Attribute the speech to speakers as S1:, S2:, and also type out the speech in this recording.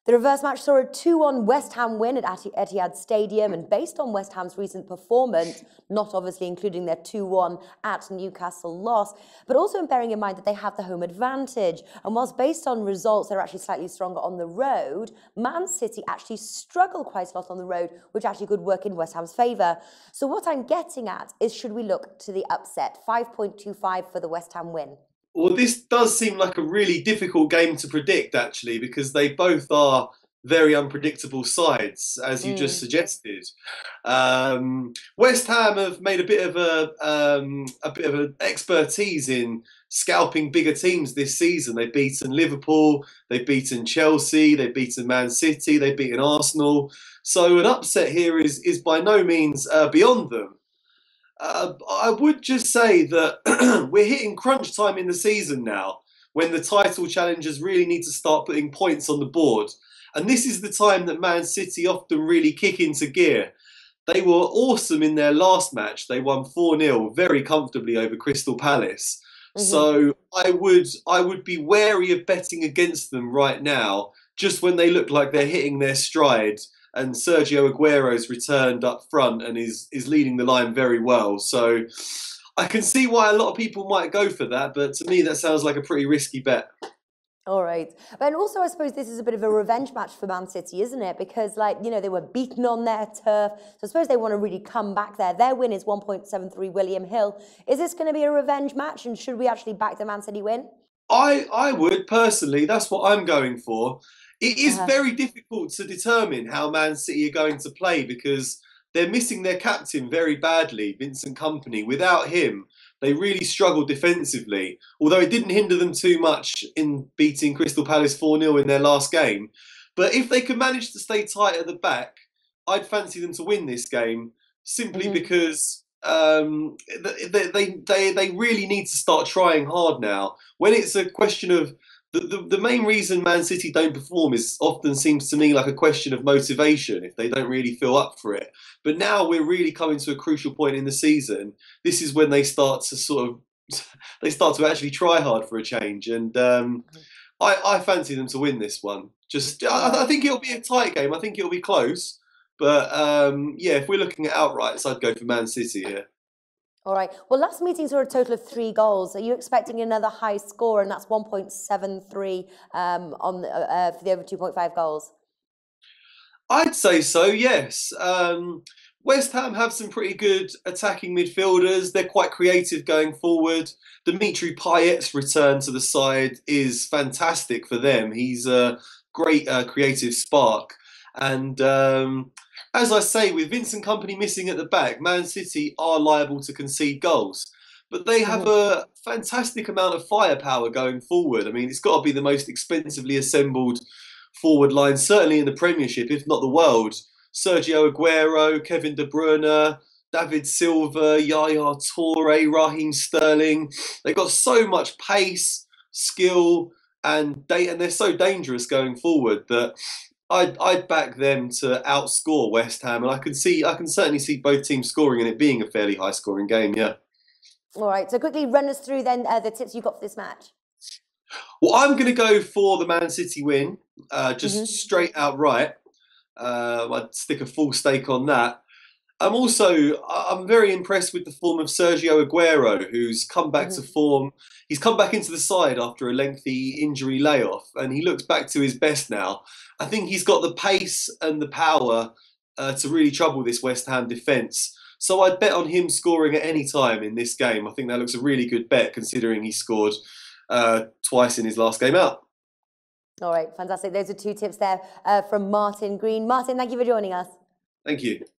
S1: The reverse match saw a 2-1 West Ham win at Etihad Stadium, and based on West Ham's recent performance, not obviously including their 2-1 at Newcastle loss, but also bearing in mind that they have the home advantage. And whilst based on results, they're actually slightly stronger on the road, Man City actually struggle quite a lot on the road, which actually could work in West Ham's favour. So what I'm getting at is, should we look to the upset? 5.25 for the West Ham win.
S2: Well, this does seem like a really difficult game to predict, actually, because they both are very unpredictable sides, as you just suggested. West Ham have made a bit of an expertise in scalping bigger teams this season. They've beaten Liverpool, they've beaten Chelsea, they've beaten Man City, they've beaten Arsenal. So an upset here is by no means beyond them. I would just say that we're hitting crunch time in the season now, when the title challengers really need to start putting points on the board. And this is the time that Man City often really kick into gear. They were awesome in their last match. They won 4-0 very comfortably over Crystal Palace. So I would be wary of betting against them right now, just when they look like they're hitting their stride. And Sergio Aguero's returned up front and is leading the line very well. So I can see why a lot of people might go for that, but to me that sounds like a pretty risky bet.
S1: All right. But also, I suppose this is a bit of a revenge match for Man City, isn't it? Because, they were beaten on their turf. So I suppose they want to really come back there. Their win is 1.73 William Hill. Is this going to be a revenge match? And should we actually back the Man City win?
S2: I would, personally. That's what I'm going for. It is very difficult to determine how Man City are going to play, because they're missing their captain very badly, Vincent Kompany. Without him, they really struggled defensively, although it didn't hinder them too much in beating Crystal Palace 4-0 in their last game. But if they can manage to stay tight at the back, I'd fancy them to win this game, simply because they really need to start trying hard now. When it's a question of the main reason Man City don't perform is often seems to me like a question of motivation, if they don't really feel up for it. But now we're really coming to a crucial point in the season. This is when they start to actually try hard for a change. And I fancy them to win this one. I think it'll be a tight game. I think it'll be close. But yeah, if we're looking at outrights, I'd go for Man City here.
S1: All right. Well, last meeting saw a total of 3 goals. Are you expecting another high score? And that's 1.73 for the over 2.5 goals.
S2: I'd say so, yes. West Ham have some pretty good attacking midfielders. They're quite creative going forward. Dimitri Payet's return to the side is fantastic for them. He's a great creative spark. And as I say, with Vincent Kompany missing at the back, Man City are liable to concede goals. But they have a fantastic amount of firepower going forward. I mean, it's got to be the most expensively assembled forward line, certainly in the Premiership, if not the world. Sergio Aguero, Kevin De Bruyne, David Silva, Yaya Toure, Raheem Sterling. They've got so much pace, skill, and they're so dangerous going forward that I'd back them to outscore West Ham, and I can certainly see both teams scoring and it being a fairly high scoring game. Yeah.
S1: All right. So quickly run us through then the tips you got for this match.
S2: Well, I'm going to go for the Man City win, just straight outright. I'd stick a full stake on that. I'm very impressed with the form of Sergio Aguero, who's come back to form. He's come back into the side after a lengthy injury layoff, and he looks back to his best now. I think he's got the pace and the power to really trouble this West Ham defence. So I'd bet on him scoring at any time in this game. I think that looks a really good bet, considering he scored twice in his last game out.
S1: All right, fantastic. Those are 2 tips there from Martin Green. Martin, thank you for joining us.
S2: Thank you.